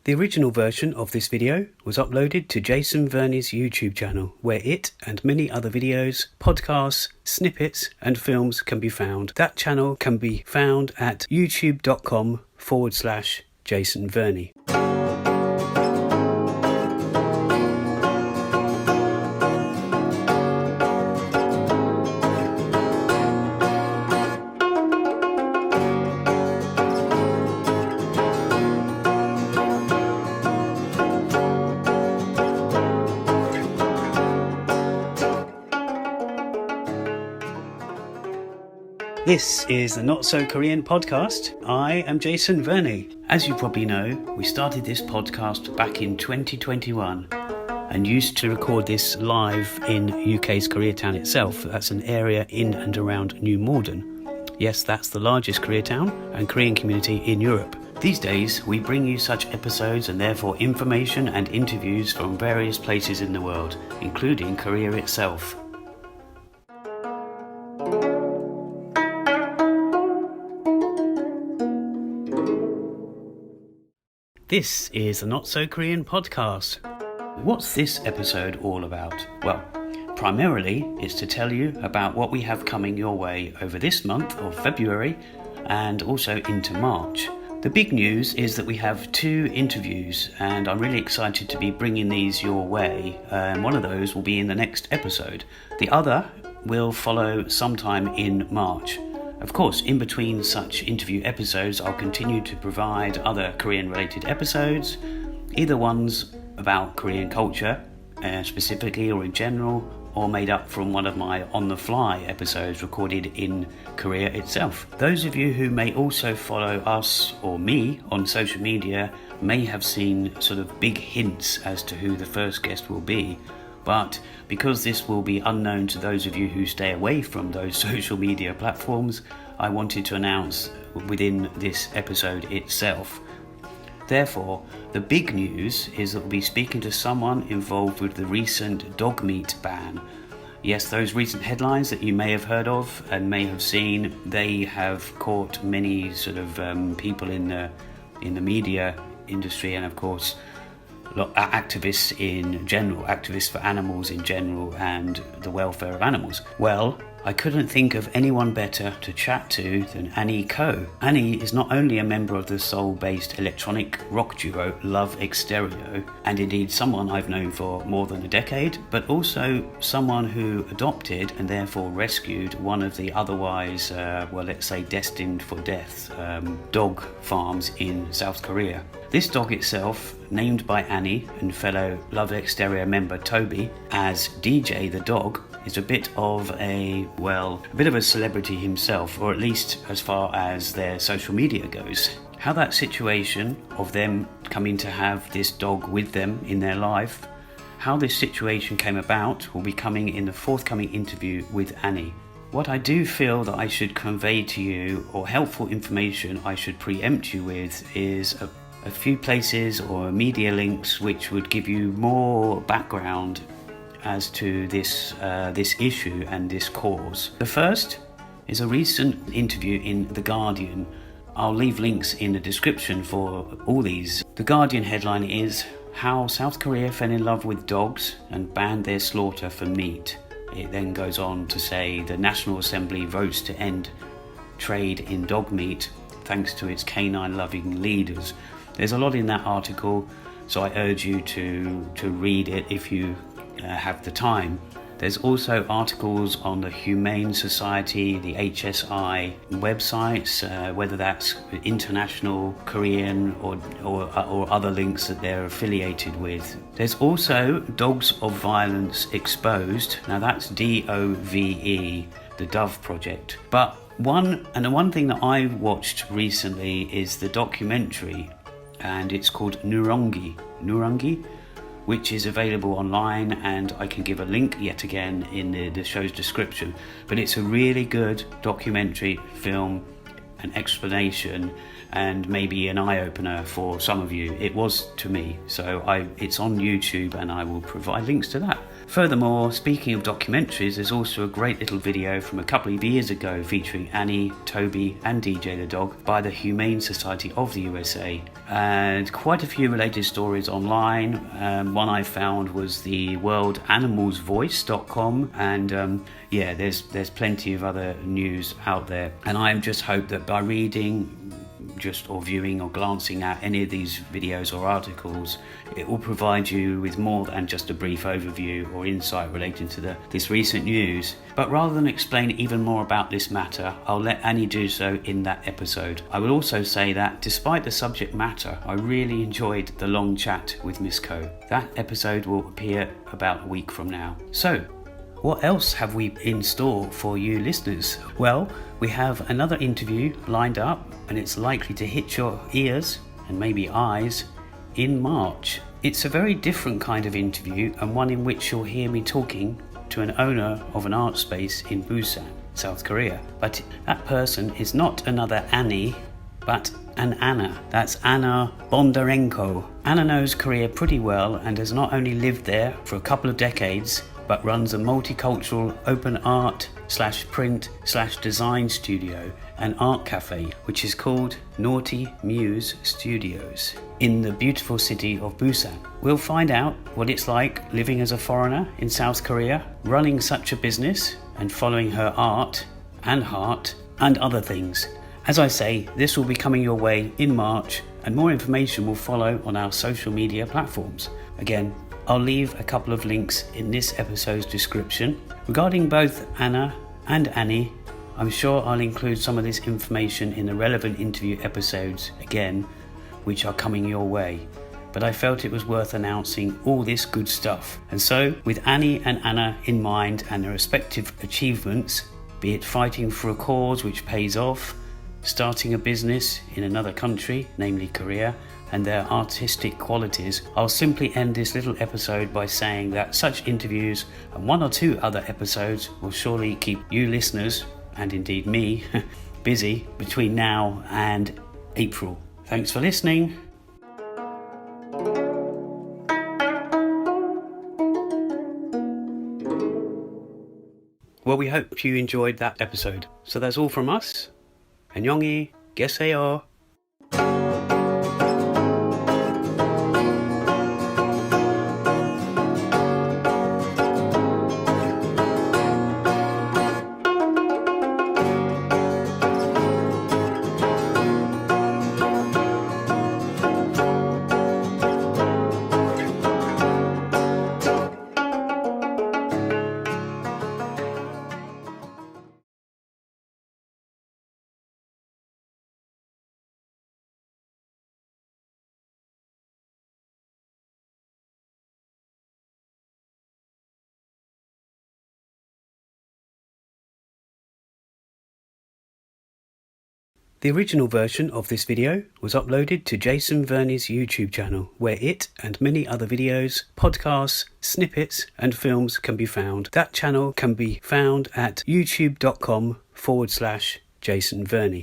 The original version of this video was uploaded to Jason Verney's YouTube channel, where it and many other videos, podcasts, snippets and films can be found. That channel can be found at youtube.com/Jason Verney. This is the Not So Korean podcast. I am Jason Verney. As you probably know, we started this podcast back in 2021 and used to record this live in UK's Koreatown itself. That's an area in and around New Malden. Yes, that's the largest Koreatown and Korean community in Europe. These days, we bring you such episodes and therefore information and interviews from various places in the world, including Korea itself. This is the Not So Korean podcast. What's this episode all about? Well, primarily it's to tell you about what we have coming your way over this month of February and also into March. The big news is that we have 2 interviews and I'm really excited to be bringing these your way. One of those will be in the next episode. The other will follow sometime in March. Of course, in between such interview episodes, I'll continue to provide other Korean-related episodes, either ones about Korean culture, specifically or in general, or made up from one of my on-the-fly episodes recorded in Korea itself. Those of you who may also follow us or me on social media may have seen sort of big hints as to who the first guest will be. But because this will be unknown to those of you who stay away from those social media platforms, I wanted to announce within this episode itself. Therefore, the big news is that we'll be speaking to someone involved with the recent dog meat ban. Yes, those recent headlines that you may have heard of and may have seen, they have caught many sort of people in the media industry and of course activists in general, activists for animals in general and the welfare of animals. Well, I couldn't think of anyone better to chat to than Annie Ko. Annie is not only a member of the Seoul-based electronic rock duo Love Exterior, and indeed someone I've known for more than a decade, but also someone who adopted and therefore rescued one of the otherwise, let's say destined for death, dog farms in South Korea. This dog itself, named by Annie and fellow Love Exterior member Toby as DJ the dog, is a bit of a celebrity himself, or at least as far as their social media goes. How that situation of them coming to have this dog with them in their life, how this situation came about will be coming in the forthcoming interview with Annie. What I do feel that I should convey to you, or helpful information I should preempt you with, is a few places or media links which would give you more background as to this issue and this cause. The first is a recent interview in The Guardian. I'll leave links in the description for all these. The Guardian headline is "How South Korea Fell in Love with Dogs and Banned Their Slaughter for Meat." It then goes on to say the National Assembly votes to end trade in dog meat thanks to its canine-loving leaders. There's a lot in that article, so I urge you to read it if you have the time. There's also articles on the Humane Society, the HSI websites, whether that's international, Korean or other links that they're affiliated with. There's also Dogs of Violence Exposed. Now that's DOVE, the Dove Project. But one thing that I watched recently is the documentary, and it's called Nurangi, which is available online, and I can give a link yet again in the show's description. But it's a really good documentary film, an explanation, and maybe an eye-opener for some of you. It was to me. So it's on YouTube, and I will provide links to that. Furthermore, speaking of documentaries, there's also a great little video from a couple of years ago featuring Annie, Toby and DJ the dog by the Humane Society of the USA, and quite a few related stories online. One I found was the worldanimalsvoice.com, and there's plenty of other news out there, and I just hope that by reading or viewing or glancing at any of these videos or articles, it will provide you with more than just a brief overview or insight relating to this recent news. But rather than explain even more about this matter, I'll let Annie do so in that episode. I will also say that despite the subject matter, I really enjoyed the long chat with Miss Ko. That episode will appear about a week from now. So, what else have we in store for you listeners? Well, we have another interview lined up, and it's likely to hit your ears and maybe eyes in March. It's a very different kind of interview, and one in which you'll hear me talking to an owner of an art space in Busan, South Korea. But that person is not another Annie, but an Ana. That's Ana Bondarenko. Ana knows Korea pretty well and has not only lived there for a couple of decades, but runs a multicultural open art /print /design studio and art cafe, which is called Naughty Muse Studios in the beautiful city of Busan. We'll find out what it's like living as a foreigner in South Korea, running such a business and following her art and heart and other things. As I say, this will be coming your way in March, and more information will follow on our social media platforms. Again, I'll leave a couple of links in this episode's description. Regarding both Ana and Annie, I'm sure I'll include some of this information in the relevant interview episodes again, which are coming your way. But I felt it was worth announcing all this good stuff. And so, with Annie and Ana in mind and their respective achievements, be it fighting for a cause which pays off, starting a business in another country, namely Korea, and their artistic qualities, I'll simply end this little episode by saying that such interviews and one or two other episodes will surely keep you listeners, and indeed me, busy between now and April. Thanks for listening. Well, we hope you enjoyed that episode. So that's all from us. 안녕히 계세요. The original version of this video was uploaded to Jason Verney's YouTube channel, where it and many other videos, podcasts, snippets and films can be found. That channel can be found at youtube.com/Jason Verney.